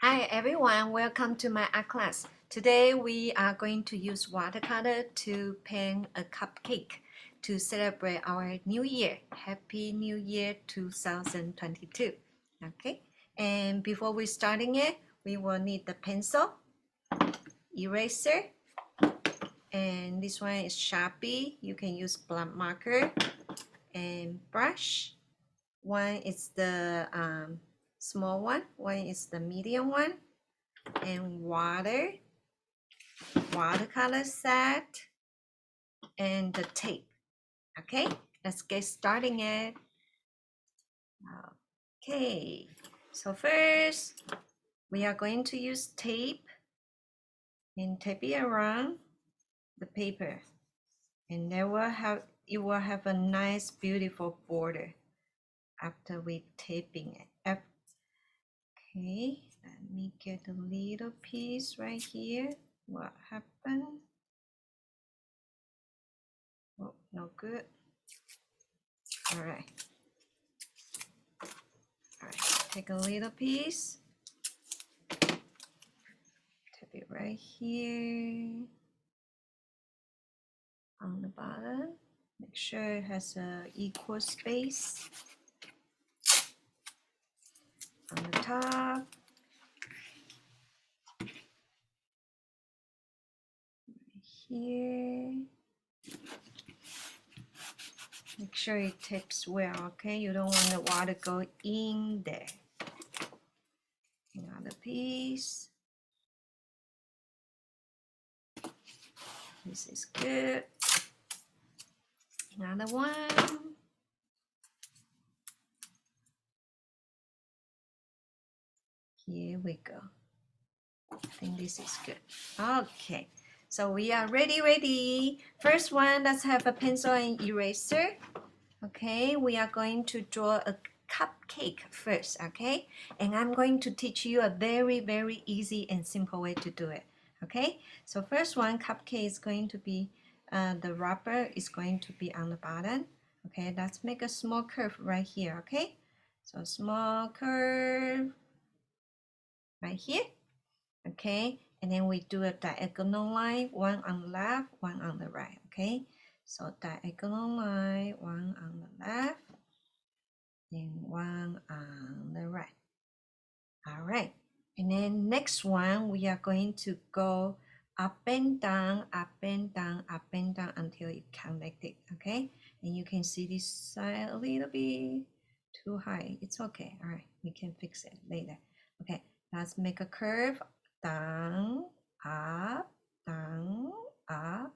Hi everyone, welcome to my art class. Today we are going to use watercolor to paint a cupcake to celebrate our new year. Happy New Year 2022. Okay, and before we starting it, we will need the pencil, eraser, and this one is Sharpie. You can use blunt marker and brush. One is the small one is the medium one, and watercolor set, and the tape. Okay, let's get starting it. Okay, so first we are going to use tape and tape it around the paper, and it will have a nice beautiful border after we taping it. Okay, let me get a little piece right here. What happened? Oh, no good. All right. All right, take a little piece, tap it right here on the bottom. Make sure it has a equal space. On the top, right here. Make sure it tapes well, okay? You don't want the water go in there. Another piece. This is good. Another one. Here we go. I think this is good. Okay, so we are ready. First one, let's have a pencil and eraser. Okay, we are going to draw a cupcake first, okay? And I'm going to teach you a very easy and simple way to do it, okay? So first one, cupcake is going to be, the wrapper is going to be on the bottom. Okay, let's make a small curve right here, okay? So small curve right here, okay? And then we do a diagonal line, one on the left, one on the right, okay? So diagonal line, one on the left, and one on the right. All right, and then next one, we are going to go up and down, up and down, up and down until it connected, okay? And you can see this side a little bit too high. It's okay. All right, we can fix it later. Okay, let's make a curve. Down, up, down, up,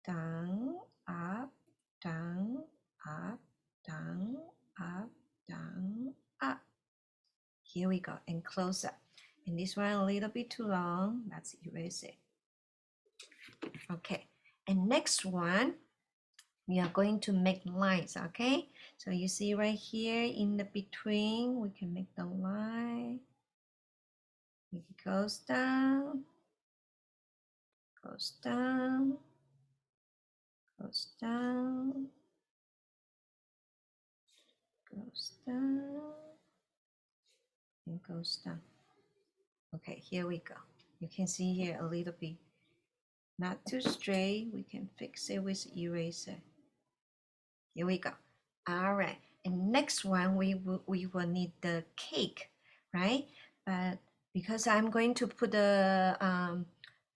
down, up, down, up, down, up, down, up. Here we go, and close up. And this one a little bit too long. Let's erase it. Okay, and next one, we are going to make lines, okay? So you see right here in the between, we can make the line. It goes down, goes down, goes down, goes down, and goes down. Okay, here we go. You can see here a little bit not too straight. We can fix it with eraser. Here we go. All right, and next one we will need the cake, right? But because I'm going to put the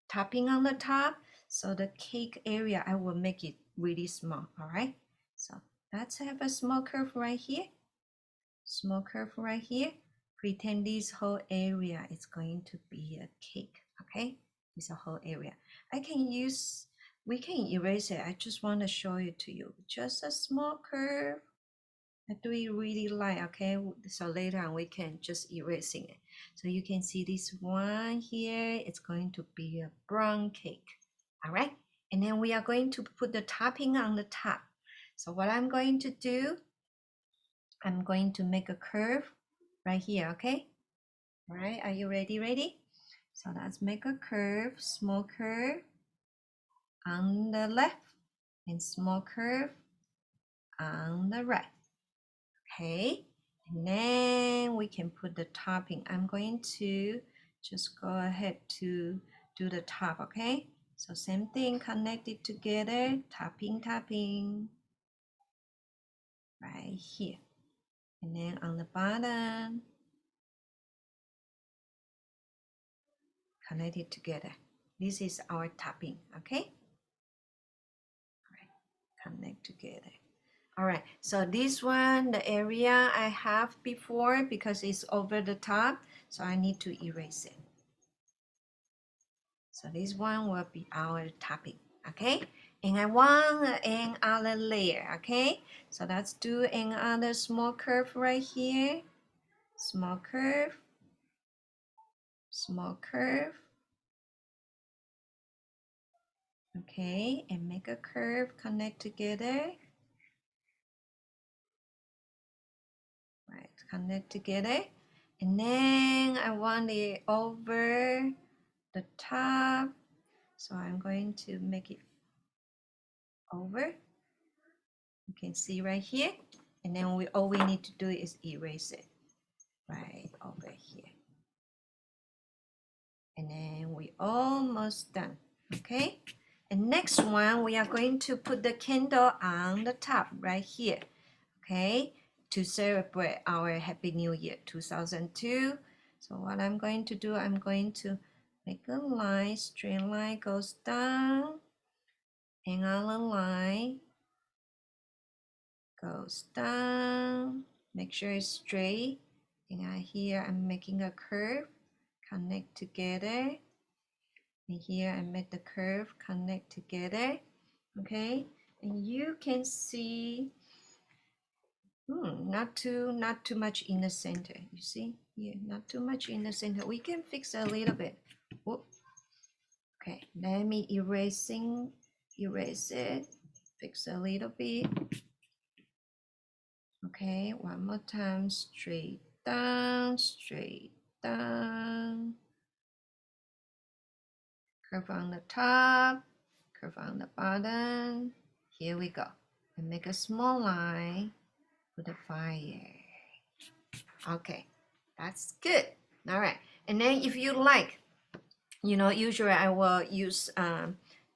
topping on the top, so the cake area I will make it really small. All right, so let's have a small curve right here. Small curve right here. Pretend this whole area is going to be a cake. Okay, this whole area. We can erase it. I just want to show it to you. Just a small curve. I do it really light, okay? So later on we can just erasing it. So you can see this one here. It's going to be a brown cake. All right. And then we are going to put the topping on the top. So what I'm going to do, I'm going to make a curve right here, okay? All right, are you ready? So let's make a curve, small curve on the left and small curve on the right. Okay, And then we can put the topping. I'm going to just go ahead to do the top, okay? So same thing, connect it together, tapping, right here. And then on the bottom, connect it together. This is our topping, okay? All right, connect together. All right, so this one, the area I have before, because it's over the top, so I need to erase it. So this one will be our topping, okay? And I want another layer, okay? So let's do another small curve right here. Small curve, small curve. Okay, and make a curve, connect together. Right, connect together. And then I want it over the top. So I'm going to make it over. You can see right here. And then all we need to do is erase it right over here. And then we almost done, okay? And next one, we are going to put the candle on the top right here, okay? To celebrate our Happy New Year 2002. So what I'm going to do, I'm going to make a line, straight line goes down, another line goes down, make sure it's straight. And here I'm making a curve, connect together. And here I make the curve, connect together, okay? And you can see, not too much in the center. You see here, not too much in the center. We can fix a little bit. Whoop. Okay, let me erase it, fix a little bit. Okay, one more time, straight down, curve on the top, curve on the bottom. Here we go. And make a small line with the fire. Okay, that's good. All right, and then if you like, usually I will use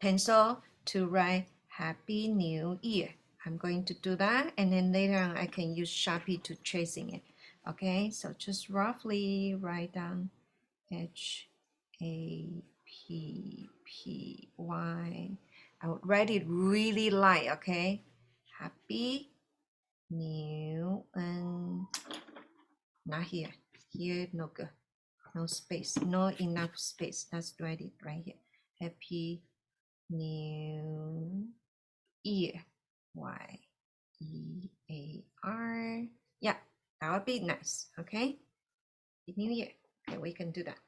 pencil to write Happy New Year. I'm going to do that, and then later on I can use Sharpie to tracing it. Okay, so just roughly write down HAPPY. I would write it really light, okay? Happy New, and not here. Here, no good. No space, no enough space. Let's write it right here. Happy New Year. Y-E-A-R. Yeah, that would be nice. Okay. Happy New Year. Okay, we can do that.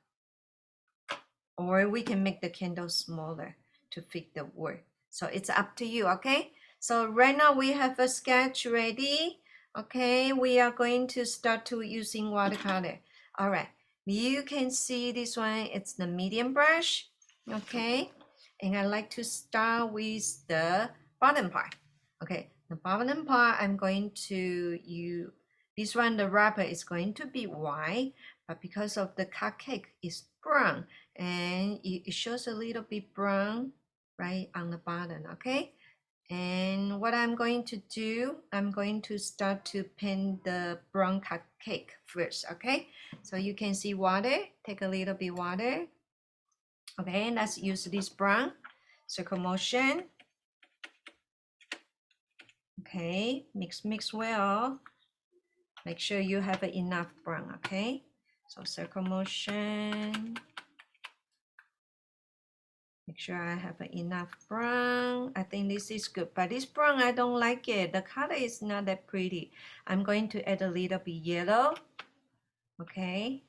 Or we can make the candle smaller to fit the word. So it's up to you, okay? So right now we have a sketch ready. Okay, we are going to start to using watercolor. All right, you can see this one, it's the medium brush, okay? And I like to start with the bottom part. Okay, the bottom part, I'm going to use, this one, the wrapper is going to be white, but because of the cupcake is brown, and it shows a little bit brown right on the bottom, okay? And what I'm going to do, I'm going to start to paint the brown cupcake first, okay? So you can see water, take a little bit water. Okay, let's use this brown, circle motion. Okay, mix well. Make sure you have enough brown, okay? So circle motion. Make sure I have enough brown. I think this is good, but this brown, I don't like it. The color is not that pretty. I'm going to add a little bit yellow, okay?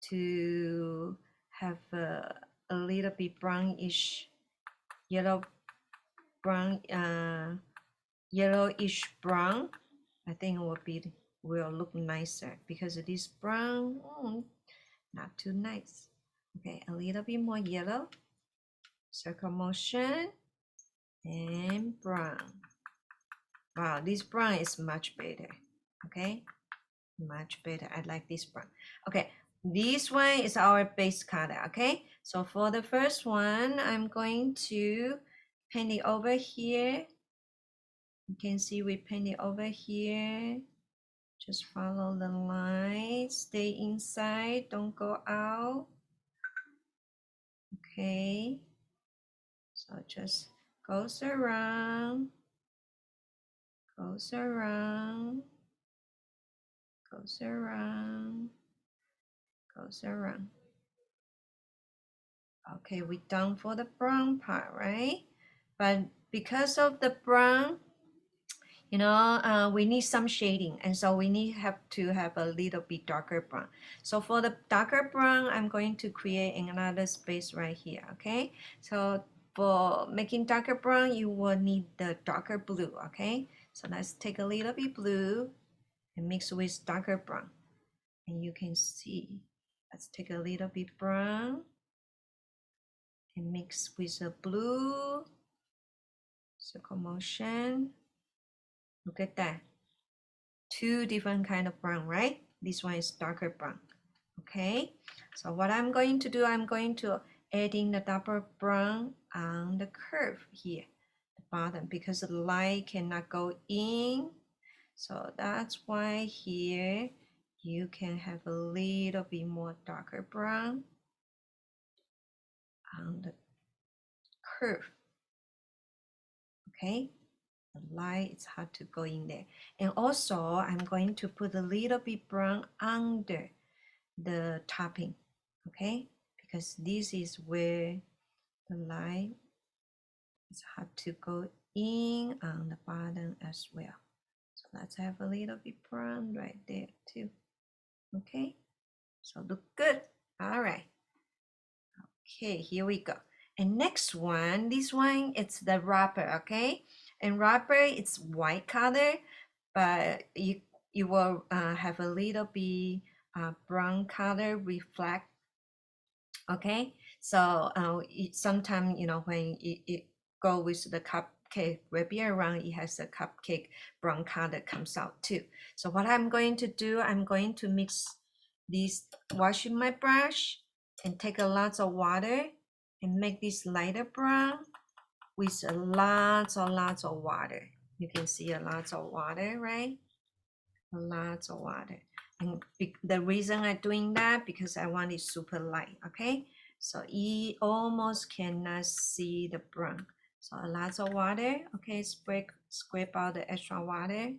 To have a little bit brownish, yellowish brown. I think it will look nicer because it is brown, not too nice. Okay, a little bit more yellow, circle motion, and brown. Wow, this brown is much better. Okay, much better. I like this brown. Okay, this one is our base color. Okay, so for the first one, I'm going to paint it over here. You can see we paint it over here. Just follow the line, stay inside, don't go out. Okay, so just goes around, goes around, goes around, goes around. Okay, we're done for the brown part, right? But because of the brown, you know, we need some shading, and so we have to have a little bit darker brown. So for the darker brown, I'm going to create another space right here. Okay, so for making darker brown, you will need the darker blue. Okay, so let's take a little bit blue and mix with darker brown, and you can see, let's take a little bit brown and mix with the blue, circle motion. Look at that. Two different kind of brown, right? This one is darker brown. Okay, so what I'm going to do, I'm going to adding the darker brown on the curve here, the bottom, because the light cannot go in. So that's why here you can have a little bit more darker brown on the curve. Okay, the light, it's hard to go in there. And also I'm going to put a little bit brown under the topping. Okay, because this is where the light is hard to go in on the bottom as well. So let's have a little bit brown right there too. Okay, so look good. All right, okay, here we go. And next one, this one, it's the wrapper. Okay, and wrapper, it's white color, but you will have a little bit brown color reflect. Okay, so sometimes, you know, when it go with the cupcake wrapping around, it has a cupcake brown color comes out too. So what I'm going to do, I'm going to mix this, washing my brush and take a lot of water and make this lighter brown with lots of water. You can see a lot of water, right? Lots of water. And the reason I'm doing that, because I want it super light. Okay, so you almost cannot see the brown. So lots of water. Okay, scrape out the extra water.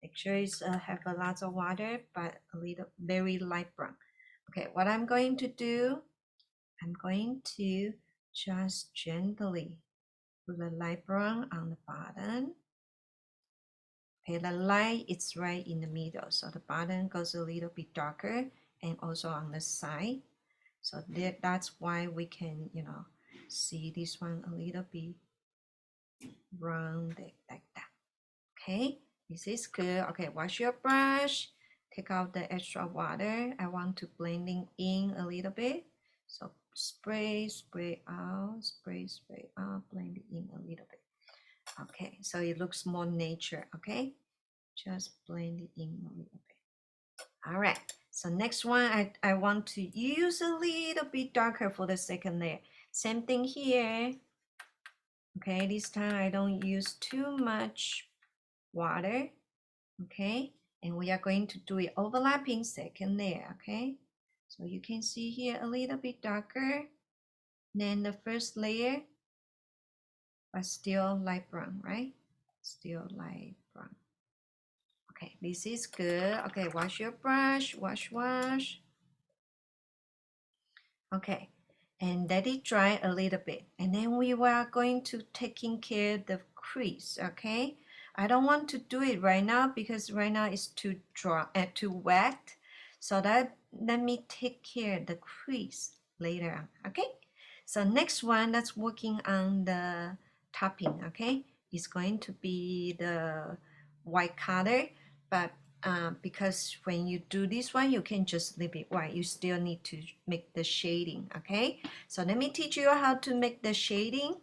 Make sure it's have a lot of water, but a little very light brown. Okay, what I'm going to do, I'm going to just gently put the light brown on the bottom. Okay, the light is right in the middle, so the bottom goes a little bit darker and also on the side. So that's why we can, you know, see this one a little bit rounded like that. Okay, this is good. Okay, wash your brush, take out the extra water. I want to blending in a little bit. So spray out, spray out, blend it in a little bit. Okay, so it looks more nature. Okay, just blend it in a little bit. All right, so next one, I want to use a little bit darker for the second layer. Same thing here. Okay, this time I don't use too much water. Okay, and we are going to do it overlapping second layer. Okay, so you can see here a little bit darker than the first layer, but still light brown, right? Still light brown. Okay, this is good. Okay, wash your brush, wash. Okay, and let it dry a little bit. And then we are going to taking care of the crease, okay? I don't want to do it right now because right now it's too dry and too wet. So let me take care of the crease later on, okay? So next one, that's working on the topping, okay? It's going to be the white color, but because when you do this one, you can just leave it white. You still need to make the shading, okay? So let me teach you how to make the shading,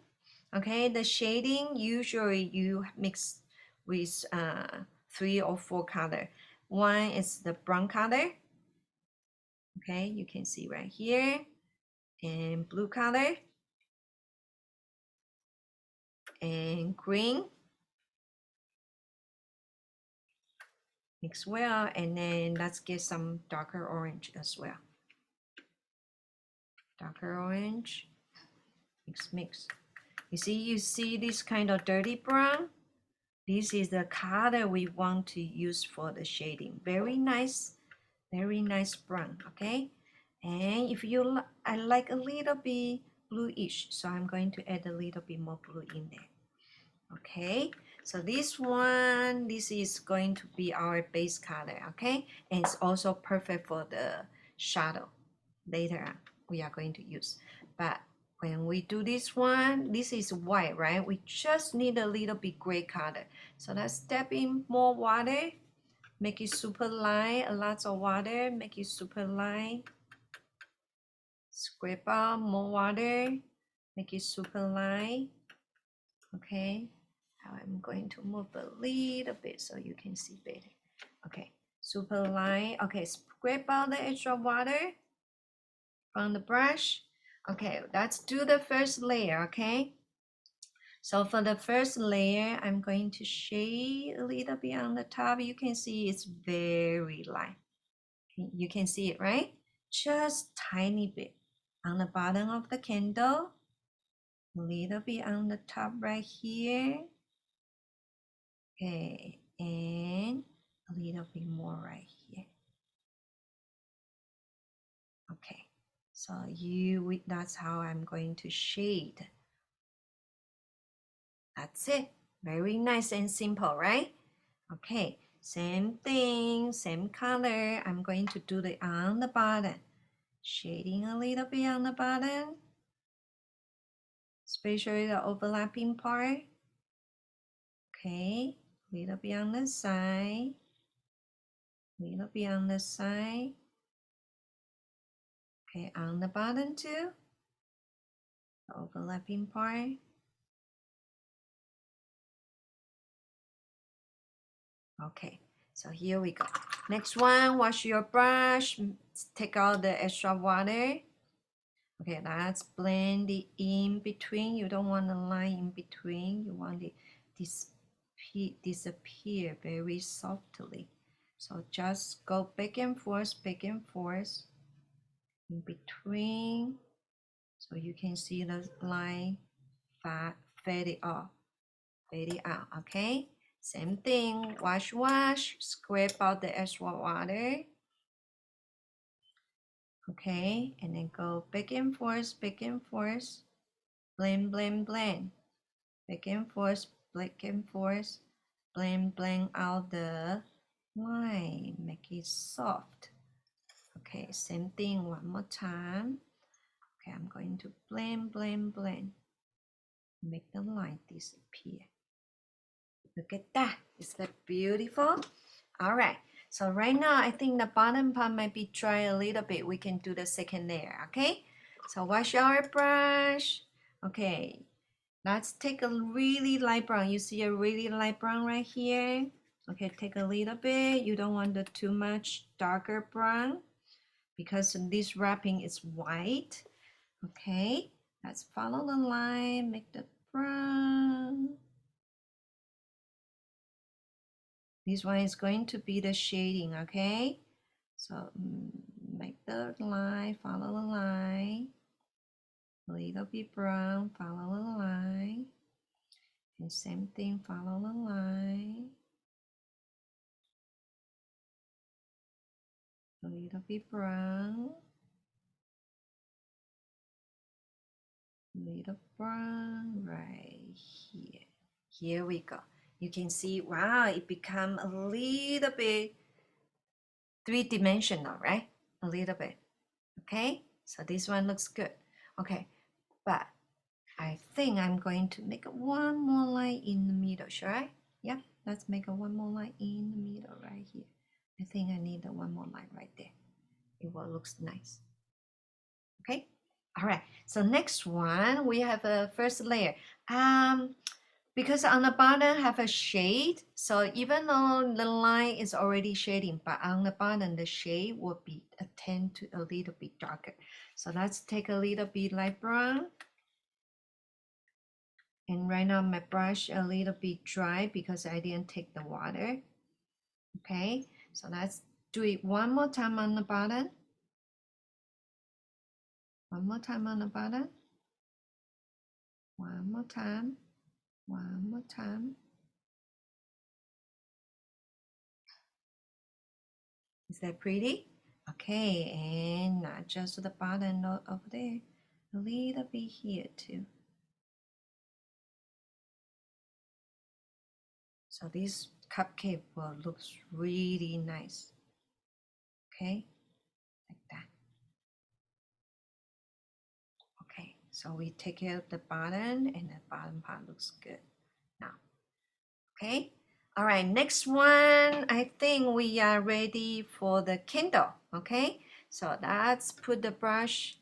okay? The shading, usually you mix with 3 or 4 color. one is the brown color. Okay, you can see right here, and blue color, and green. Mix well, and then let's get some darker orange as well. Darker orange, mix. You see this kind of dirty brown? This is the color we want to use for the shading. Very nice brown, okay? And if you I like a little bit bluish, so I'm going to add a little bit more blue in there. Okay, so this is going to be our base color, okay? And it's also perfect for the shadow later on we are going to use. But when we do this one, this is white, right? We just need a little bit gray color. So let's step in more water, make it super light, a lot of water, make it super light. Scrape out more water, make it super light. Okay, now I'm going to move a little bit so you can see better. Okay, super light. Okay, scrape out the extra water from the brush. Okay, let's do the first layer, okay? So for the first layer, I'm going to shade a little bit on the top. You can see it's very light. You can see it, right? Just tiny bit on the bottom of the candle. A little bit on the top right here. Okay, and a little bit more right here. Okay, so that's how I'm going to shade. That's it. Very nice and simple, right? Okay, same thing, same color. I'm going to do it on the bottom. Shading a little bit on the bottom, especially the overlapping part. Okay, little bit on the side, little bit on the side. Okay, on the bottom too, the overlapping part. Okay, so here we go. Next one, wash your brush, take out the extra water. Okay, let's blend it in between. You don't want a line in between. You want it disappear very softly. So just go back and forth in between. So you can see the line fade out, okay? Same thing, wash, scrape out the extra water. Okay, and then go back and forth, blend, back and forth, blend out the line, make it soft. Okay, same thing one more time. Okay, I'm going to blend, make the line disappear. Look at that, is that beautiful? All right, so right now I think the bottom part might be dry a little bit. We can do the second layer, okay? So wash our brush. Okay, let's take a really light brown. You see a really light brown right here? Okay, take a little bit. You don't want the too much darker brown because this wrapping is white. Okay, let's follow the line, make the brown. This one is going to be the shading, okay? So make the line, follow the line. A little bit brown, follow the line. And same thing, follow the line. A little bit brown. Little brown right here. Here we go. You can see, wow, it become a little bit three-dimensional, right? A little bit. Okay, so this one looks good. Okay, but I think I'm going to make one more line in the middle, should I? Yeah, let's make one more line in the middle right here. I think I need one more line right there. It will look nice. Okay, all right. So next one, we have a first layer. because on the bottom have a shade, so even though the line is already shading, but on the bottom the shade will be a tend to a little bit darker. So let's take a little bit light brown. And right now my brush a little bit dry because I didn't take the water. Okay, so let's do it one more time on the bottom. One more time on the bottom. One more time. One more time. Is that pretty? Okay, and not just the bottom note over there, a little bit here too. So this cupcake will look really nice. Okay, like that. Okay, so we take care of the bottom and the bottom part looks good now. Okay, all right, next one, I think we are ready for the candle. Okay, so let's put the brush,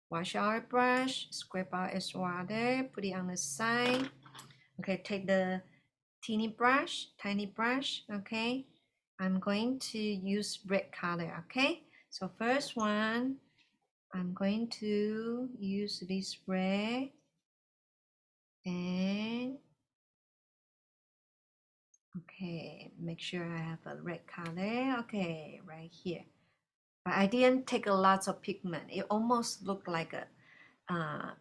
wash our brush, scrape out its water, put it on the side. Okay, take the tiny brush, tiny brush. Okay, I'm going to use red color. Okay, so first one, I'm going to use this red and okay, make sure I have a red color. Okay, right here. But I didn't take a lot of pigment. It almost looked like a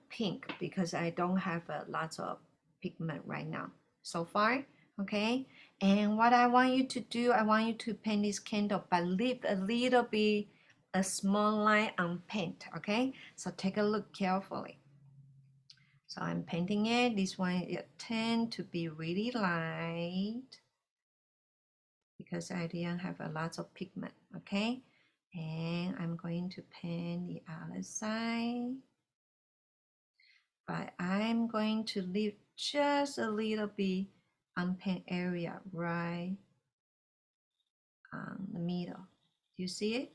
pink because I don't have a lot of pigment right now so far. Okay, and what I want you to do, I want you to paint this candle, but leave a little bit a small line on paint. Okay, so take a look carefully. So I'm painting it. This one it tend to be really light because I didn't have a lot of pigment. Okay, and I'm going to paint the other side, but I'm going to leave just a little bit unpainted area right on the middle. Do you see it?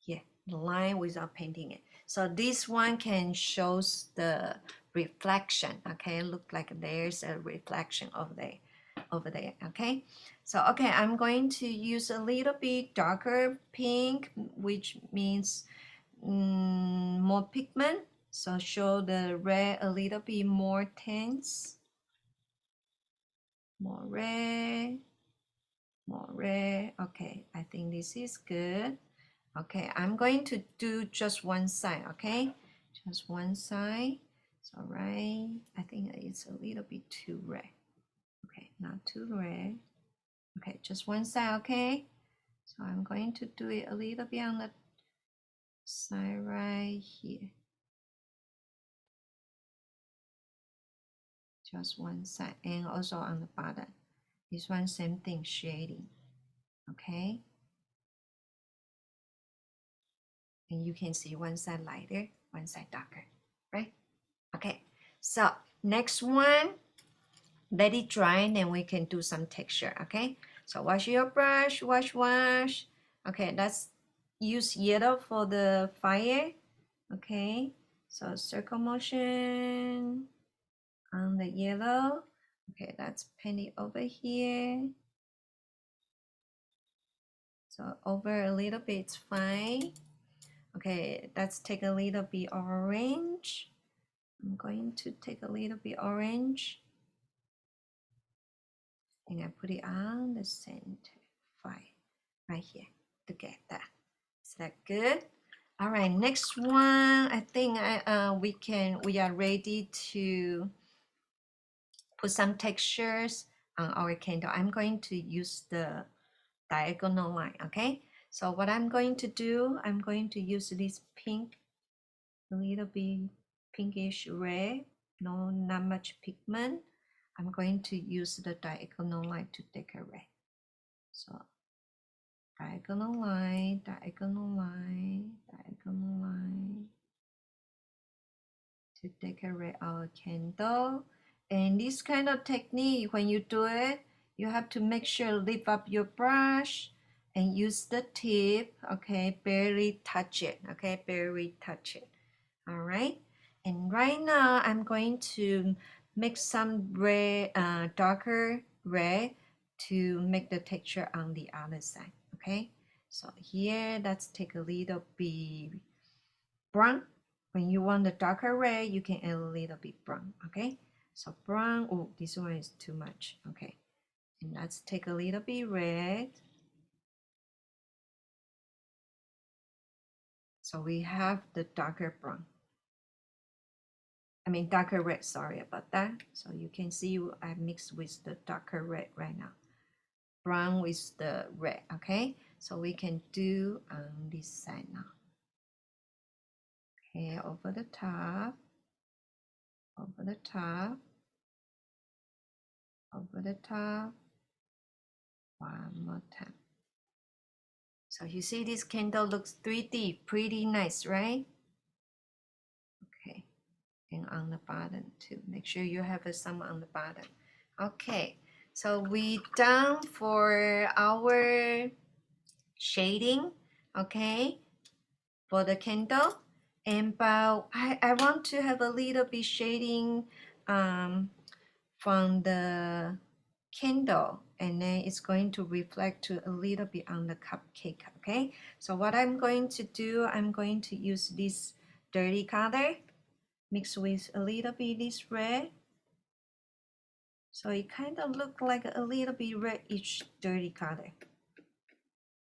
Yeah, the line without painting it. So this one can shows the reflection. Okay, look like there's a reflection over there. Okay, so okay, I'm going to use a little bit darker pink, which means more pigment. So show the red a little bit more tense. More red, more red. Okay, I think this is good. Okay, I'm going to do just one side, okay? Just one side. So right, I think it's a little bit too red. Okay, not too red. Okay, just one side, okay? So I'm going to do it a little bit on the side right here. Just one side, and also on the bottom. This one, same thing, shading, okay? And you can see one side lighter, one side darker, right? Okay, so next one, let it dry and then we can do some texture. Okay, so wash your brush, wash. Okay, let's use yellow for the fire. Okay, so circle motion on the yellow. Okay, let's paint it over here. So over a little bit, it's fine. Okay, let's take a little bit orange. I'm going to take a little bit orange and I put it on the center fire right here to get that. Is that good? All right, next one. I think we are ready to put some textures on our candle. I'm going to use the diagonal line. Okay, so what I'm going to do, I'm going to use this pink, a little bit pinkish red, no, not much pigment. I'm going to use the diagonal line to decorate. So diagonal line, diagonal line, diagonal line to decorate our candle. And this kind of technique, when you do it, you have to make sure lift up your brush and use the tip, okay, barely touch it, okay, barely touch it. All right, and right now I'm going to mix some red, darker red to make the texture on the other side. Okay, so here let's take a little bit brown. When you want the darker red, you can add a little bit brown. Okay, so brown. Oh, this one is too much. Okay, and let's take a little bit red. So we have the darker brown. I mean darker red, sorry about that. So you can see I mixed with the darker red right now. Brown with the red, okay? So we can do on this side now. Okay, over the top, over the top, over the top. One more time. So you see this candle looks 3D, pretty nice, right? Okay, and on the bottom too. Make sure you have some on the bottom. Okay, so we done for our shading, okay, for the candle. And but I want to have a little bit shading from the candle, and then it's going to reflect to a little bit on the cupcake. Okay, so what I'm going to do, I'm going to use this dirty color mixed with a little bit this red, so it kind of look like a little bit reddish dirty color.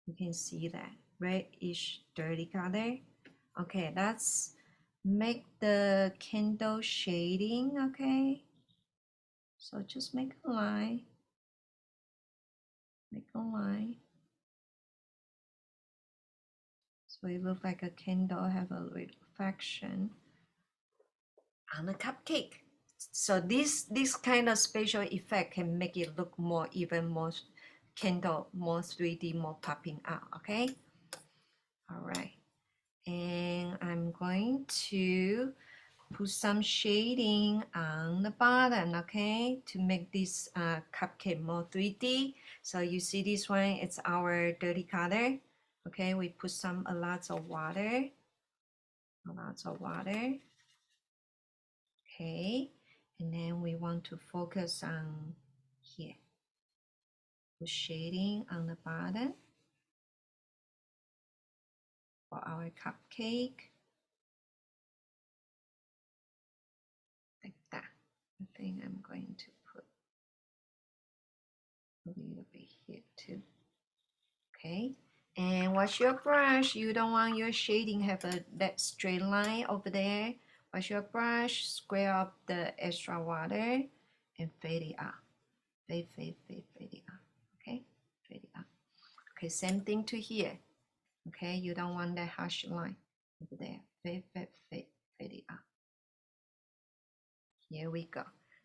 You can see that reddish dirty color. Okay, let's make the candle shading. Okay, so just make a line, make a line. So it looks like a candle have a reflection on a cupcake. So this kind of special effect can make it look more, even more candle, more 3D, more popping out. Okay, all right, and I'm going to put some shading on the bottom, okay, to make this cupcake more 3D. So you see this one, it's our dirty color. Okay, we put some lots of water, lots of water. Okay, and then we want to focus on here, put shading on the bottom for our cupcake, like that. I think I'm going to put a little bit here too. Okay, and wash your brush. You don't want your shading have that straight line over there. Wash your brush, square up the extra water, and fade it out. Fade it out. Okay, fade it out. Okay, same thing to here. Okay, you don't want that harsh line over there. Fade it out. Here we go.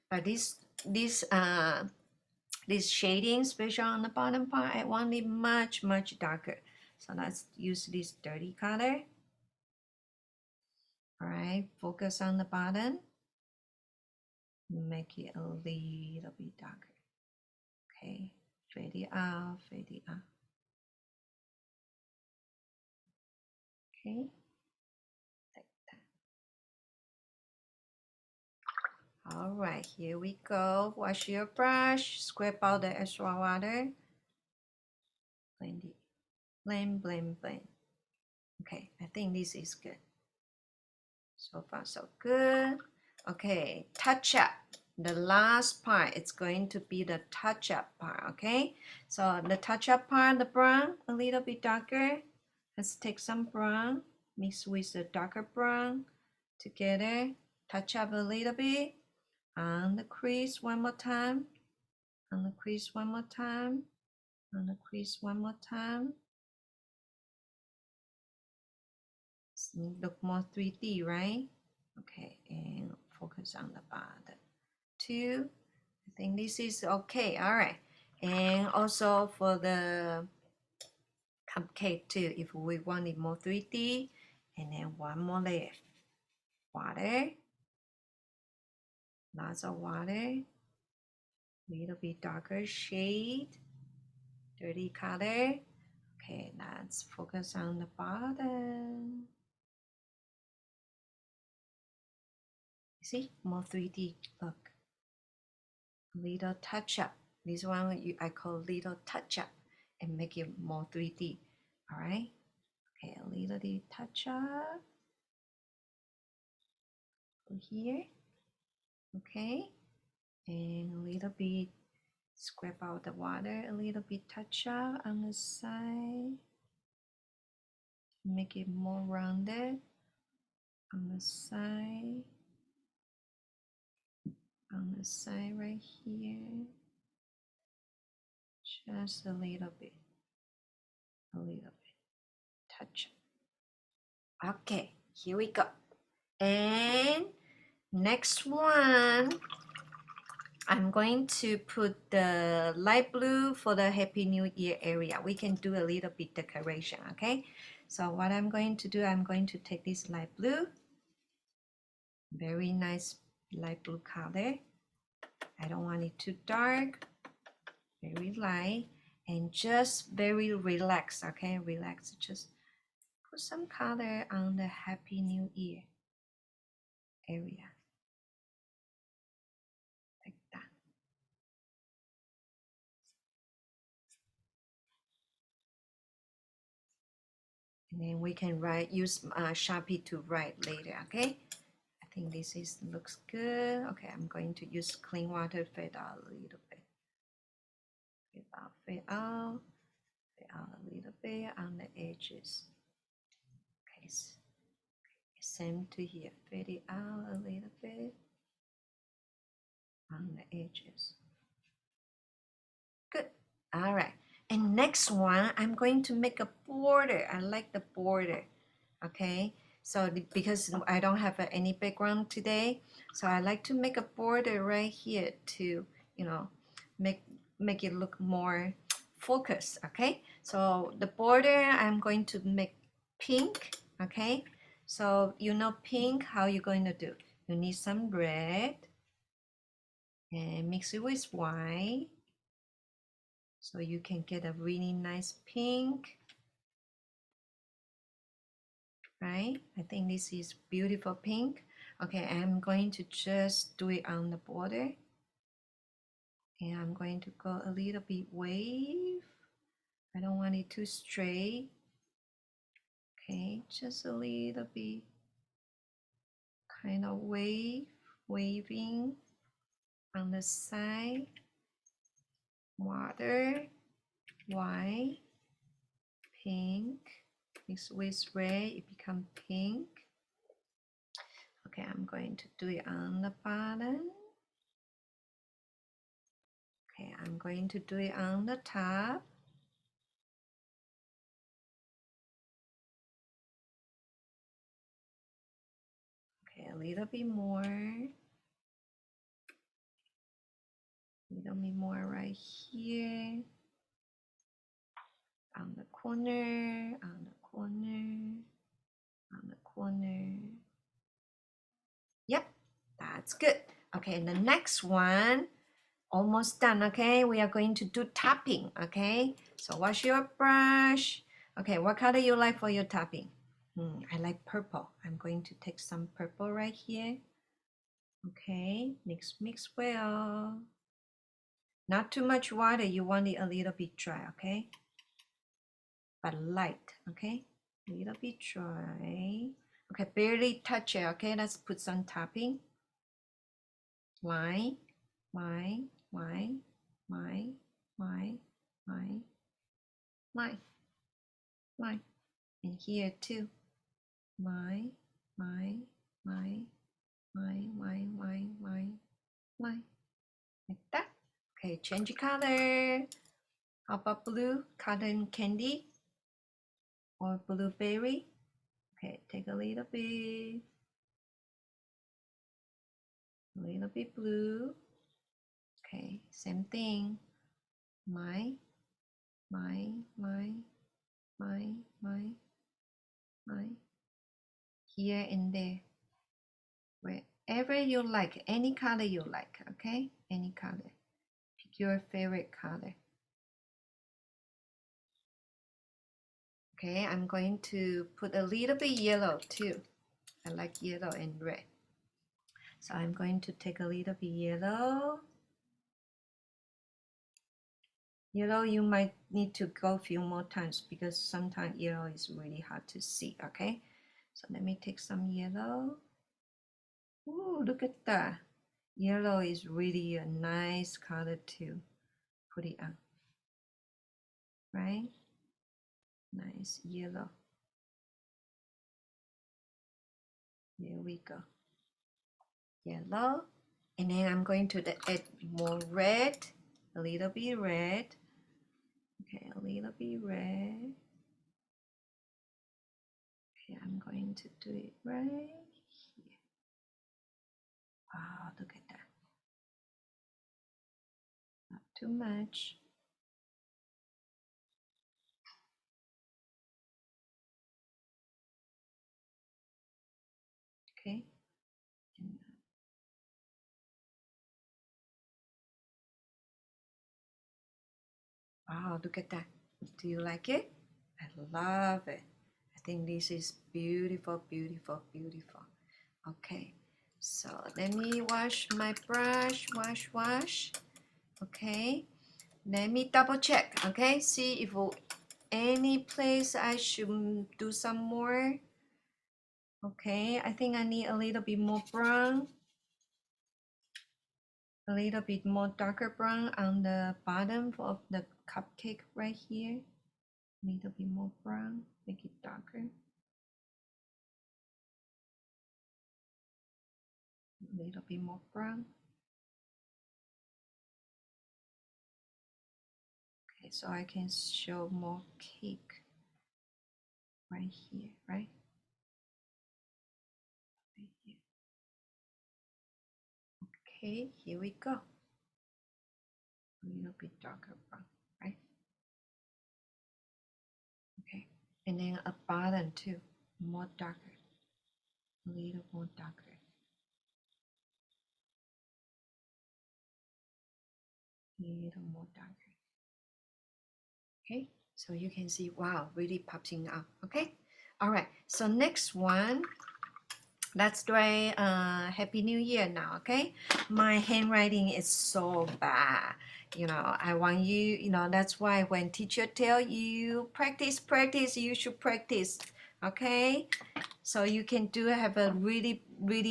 But this shading, especially on the bottom part, I want it much darker. So let's use this dirty color. All right, focus on the bottom. Make it a little bit darker. Okay, fade it out, fade it out. Okay, like that. All right, here we go. Wash your brush, scrape out the extra water. Blend it, blend. Okay, I think this is good. So far, so good. Okay, touch up. The last part, it's going to be the touch up part, okay? So the touch up part, the brown, a little bit darker. Let's take some brown, mix with the darker brown together. Touch up a little bit. On the crease one more time. On the crease one more time. On the crease one more time. Look more 3D, right? Okay, and focus on the bottom. Two, I think this is okay. All right, and also for the cupcake too, if we want it more 3D, and then one more layer, water, lots of water, little bit darker shade, dirty color. Okay, let's focus on the bottom. See, more 3D look. little touch up. This one I call little touch up and make it more 3D. All right. Okay, a little bit touch up here. Okay, and a little bit scrape out the water. A little bit touch up on the side. Make it more rounded on the side. On the side right here. Just a little bit. A little bit. Touch. Okay, here we go. And next one, I'm going to put the light blue for the Happy New Year area. We can do a little bit decoration, okay? So what I'm going to do, I'm going to take this light blue, very nice light blue color. I don't want it too dark, very light, and just very relaxed, okay? Relax, just put some color on the Happy New Year area. Like that. And then we can use Sharpie to write later, okay? I think this looks good. Okay, I'm going to use clean water, fade out a little bit. Fade out, fade out, fade out a little bit on the edges. Okay, same to here. Fade it out a little bit on the edges. Good. All right. And next one, I'm going to make a border. I like the border. Okay. So because I don't have any background today, so I like to make a border right here to, make it look more focused. Okay. So the border I'm going to make pink. Okay. So pink, how you going to do? You need some red and mix it with white. So you can get a really nice pink, right? I think this is beautiful pink. Okay, I'm going to just do it on the border. And I'm going to go a little bit wave. I don't want it too straight. Okay, just a little bit kind of waving on the side. Water, white, pink, mix with red, it becomes pink. Okay, I'm going to do it on the bottom. Okay, I'm going to do it on the top. Okay, a little bit more. A little bit more right here. On the corner, on the corner, on the corner. Yep, that's good. Okay, and the next one, almost done, okay? We are going to do topping, okay? So wash your brush. Okay, what color you like for your topping? I like purple. I'm going to take some purple right here. Okay, mix well. Not too much water, you want it a little bit dry, okay? But light, okay? A little bit dry. Okay, barely touch it, okay? Let's put some topping. Line, line, line, line, line, line, line, line. And here too. Line, line, line, line, line, line, line, line. Like that. Okay, change color. How about blue, cotton candy, or blueberry? Okay, take a little bit blue. Okay, same thing. My. Here and there. Wherever you like, any color you like, okay? Any color. Pick your favorite color. Okay, I'm going to put a little bit yellow too. I like yellow and red. So I'm going to take a little bit yellow Yellow, you might need to go a few more times because sometimes yellow is really hard to see, okay? So let me take some yellow. Ooh, look at that. Yellow is really a nice color to put it on, right? Nice yellow. There we go. Yellow. And then I'm going to add more red, a little bit red. Okay, a little bit red. Okay, I'm going to do it right here. Wow, look at that. Not too much. Okay. And, wow, look at that. Do you like it? I love it. I think this is beautiful, beautiful, beautiful. Okay, so let me wash my brush, wash. Okay, let me double check. Okay, see if any place I should do some more. Okay, I think I need a little bit more brown, a little bit more darker brown on the bottom of the cupcake right here. A little bit more brown, make it darker. A little bit more brown. Okay, so I can show more cake right here, right? Right here. Okay, here we go. A little bit darker brown, right? Okay, and then a bottom too, more darker, a little more darker. A little more darker. Okay, so you can see, wow, really popping up. Okay, all right, so next one, let's try Happy New Year now. Okay, my handwriting is so bad. You know, I want you, you know, that's why when teacher tell you practice, you should practice. Okay, so you can do have a really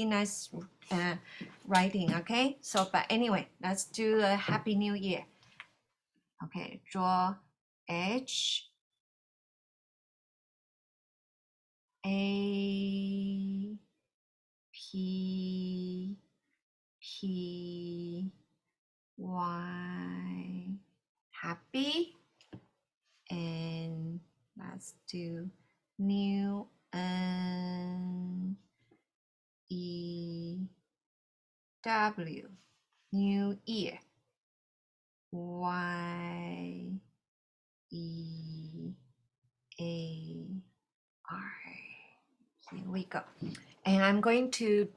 nice writing. Okay, so but anyway, let's do a Happy New Year. Okay, draw H A P P Y, happy, and let's do new N E W, new year, Y E A R. Here we go. And I'm going to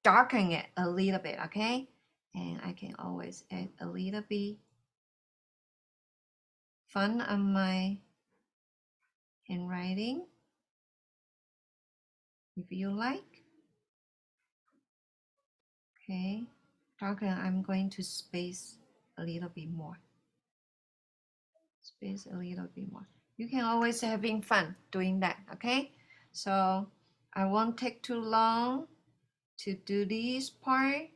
darken it a little bit, okay? And I can always add a little bit fun on my handwriting if you like. Okay, darken, I'm going to space a little bit more. Space a little bit more. You can always having fun doing that, okay? So I won't take too long to do this part.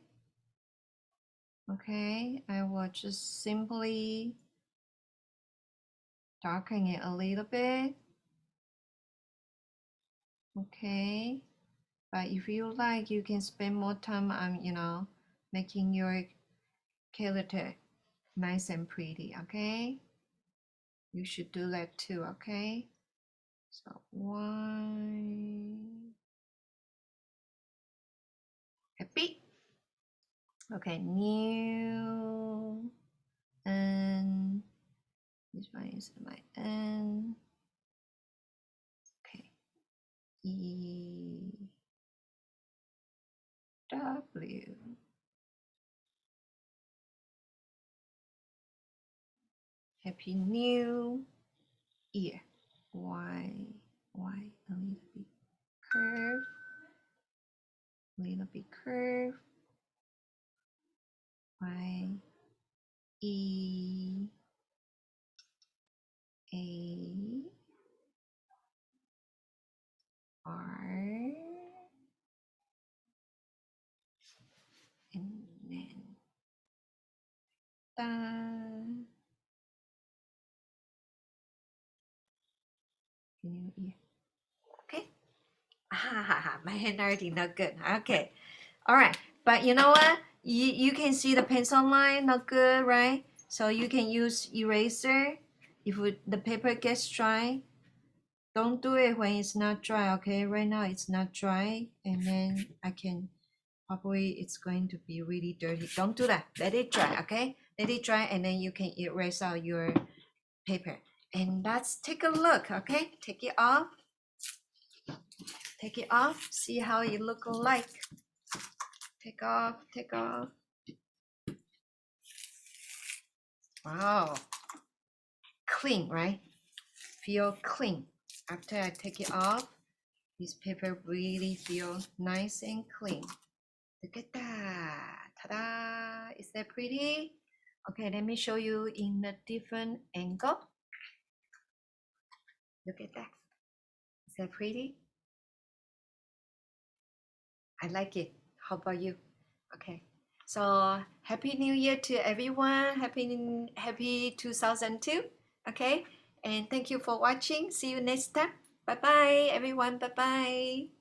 Okay, I will just simply darken it a little bit. Okay, but if you like, you can spend more time on, you know, making your character nice and pretty, okay? You should do that too, okay? So one, happy. Okay, new, and this one is my N. Okay, E, W. Happy New Year. Y, a little bit curve, Y, E, New Year. Okay. My handwriting not good. Okay. All right. But you know what? You can see the pencil line not good, right? So you can use eraser. If the paper gets dry, don't do it when it's not dry, okay? Right now it's not dry, and then I can probably it's going to be really dirty. Don't do that. Let it dry, okay? Let it dry, and then you can erase out your paper. And let's take a look, okay? Take it off. Take it off. See how it look like. Take off. Take off. Wow. Clean, right? Feel clean. After I take it off, this paper really feel nice and clean. Look at that. Ta-da! Is that pretty? Okay, let me show you in a different angle. Look at that. Is that pretty? I like it. How about you? Okay. So happy New Year to everyone. Happy 2002. Okay. And thank you for watching. See you next time. Bye bye, everyone. Bye bye.